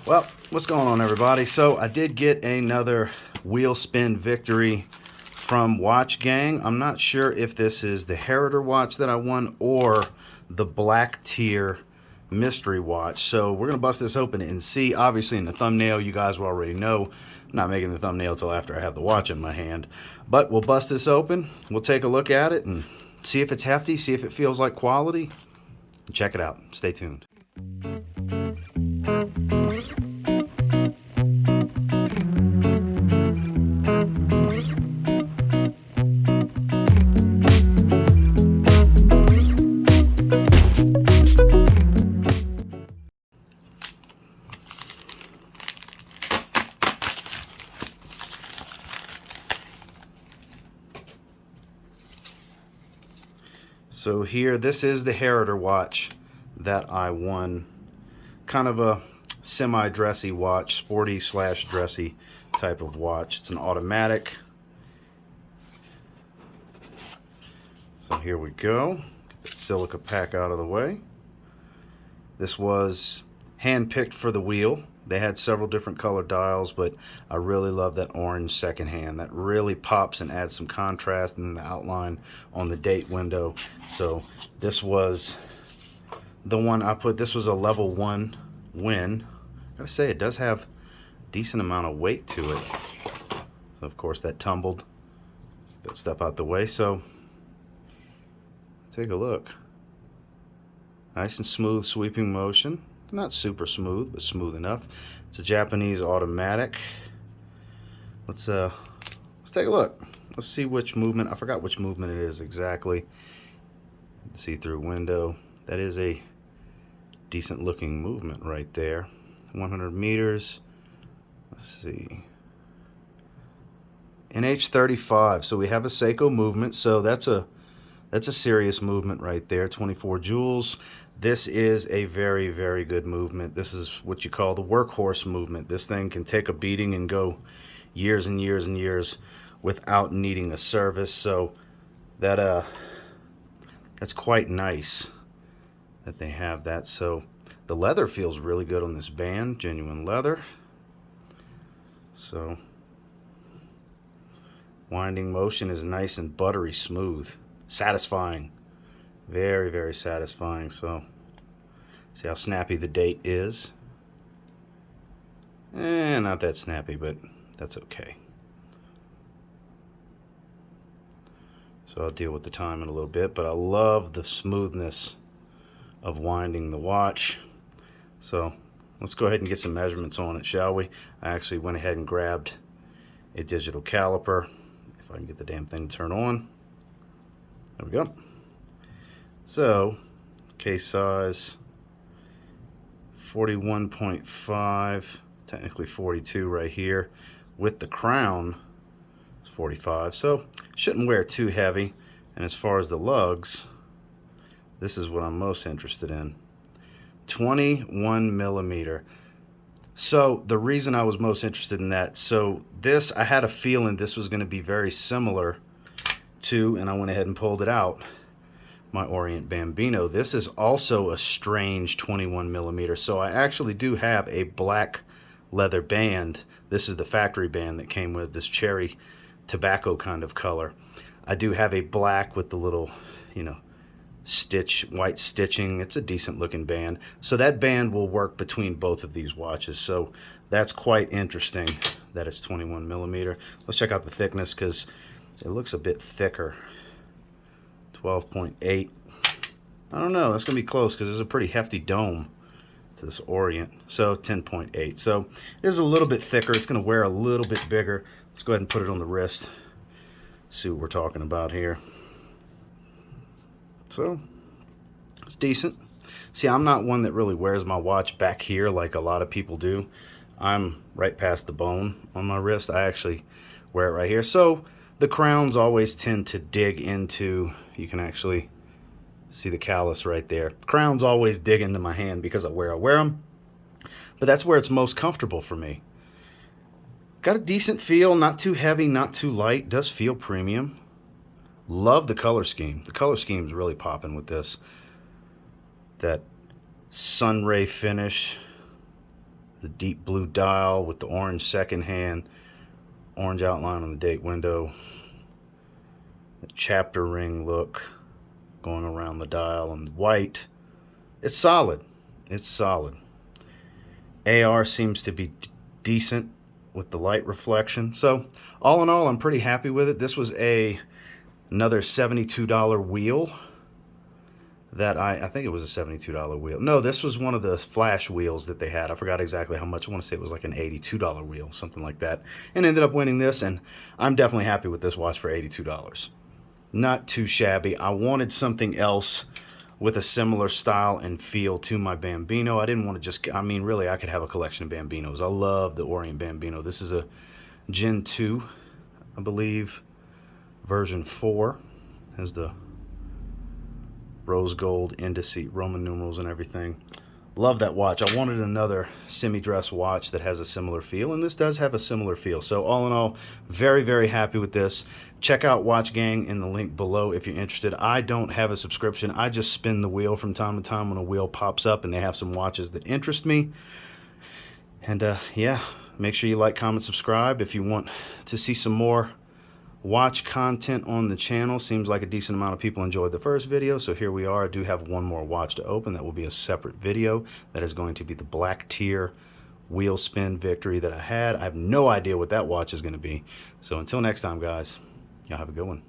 Well, what's going on, everybody? So I did get another wheel spin victory from WATCHGANG. I'm not sure if this is the Heritor watch that I won or the black tier mystery watch. So we're going to bust this open and see. Obviously in the thumbnail, you guys will already know. I'm not making the thumbnail till after I have the watch in my hand. But we'll bust this open. We'll take a look at it and see if it's hefty, see if it feels like quality. Check it out. Stay tuned. So here, this is the Heritor watch that I won. Kind of a semi-dressy watch, sporty/dressy type of watch. It's an automatic. So here we go. Get the silica pack out of the way. This was hand-picked for the wheel. They had several different color dials, but I really love that orange second hand. That really pops and adds some contrast in the outline on the date window. So this was the one I put. This was a level 1 win. Gotta say, it does have a decent amount of weight to it. So of course that tumbled that stuff out the way. So take a look. Nice and smooth sweeping motion. Not super smooth, but smooth enough. It's a Japanese automatic. Let's take a look. Let's see which movement. I forgot which movement it is exactly. See-through window. That is a decent looking movement right there. 100 meters. Let's see. NH35. So we have a Seiko Movement. So that's a serious movement right there. 24 joules. This is a very, very good movement. This is what you call the workhorse movement. This thing can take a beating and go years and years and years without needing a service. So that's quite nice that they have that. So the leather feels really good on this band, genuine leather. So winding motion is nice and buttery smooth, satisfying. Very, very satisfying. So see how snappy the date is. Not that snappy, but that's okay. So I'll deal with the time in a little bit, but I love the smoothness of winding the watch. So let's go ahead and get some measurements on it, shall we? I actually went ahead and grabbed a digital caliper. If I can get the damn thing to turn on. There we go. So, case size 41.5, technically 42 right here. With the crown, it's 45. So, shouldn't wear too heavy. And as far as the lugs, this is what I'm most interested in. 21 millimeter. So, the reason I was most interested in that, so this, I had a feeling this was going to be very similar to, and I went ahead and pulled it out, my Orient Bambino. This is also a strange 21 millimeter. So I actually do have a black leather band. This is the factory band that came with this cherry tobacco kind of color. I do have a black with the little, white stitching. It's a decent looking band. So that band will work between both of these watches. So that's quite interesting that it's 21 millimeter. Let's check out the thickness because it looks a bit thicker. 12.8. I don't know. That's going to be close because there's a pretty hefty dome to this Orient. So 10.8. So it is a little bit thicker. It's going to wear a little bit bigger. Let's go ahead and put it on the wrist. See what we're talking about here. So it's decent. See, I'm not one that really wears my watch back here like a lot of people do. I'm right past the bone on my wrist. I actually wear it right here. So the crowns always tend to dig into, you can actually see the callus right there. Crowns always dig into my hand because I wear them. But that's where it's most comfortable for me. Got a decent feel, not too heavy, not too light. Does feel premium. Love the color scheme. The color scheme is really popping with this. That sunray finish. The deep blue dial with the orange second hand, orange outline on the date window. The chapter ring look going around the dial, and white. It's solid. It's solid. AR seems to be decent with the light reflection. So all in all, I'm pretty happy with it. This was another $72 wheel that I think it was a $72 wheel. No, this was one of the flash wheels that they had. I forgot exactly how much. I want to say it was like an $82 wheel, something like that. And ended up winning this, and I'm definitely happy with this watch for $82. Not too shabby. I wanted something else with a similar style and feel to my Bambino. I didn't want to just, I mean, really, I could have a collection of Bambinos. I love the Orient Bambino. This is a Gen 2, I believe, version 4. Has the rose gold indice, Roman numerals and everything. Love that watch. I wanted another semi-dress watch that has a similar feel, and this does have a similar feel. So all in all, very, very happy with this. Check out WATCHGANG in the link below if you're interested. I don't have a subscription. I just spin the wheel from time to time when a wheel pops up and they have some watches that interest me. And yeah, make sure you like, comment, subscribe if you want to see some more watch content on the channel. Seems like a decent amount of people enjoyed the first video, so here we are. I do have one more watch to open. That will be a separate video. That is going to be the Black Tier wheel spin victory that I had. I have no idea what that watch is going to be. So until next time, guys, y'all have a good one.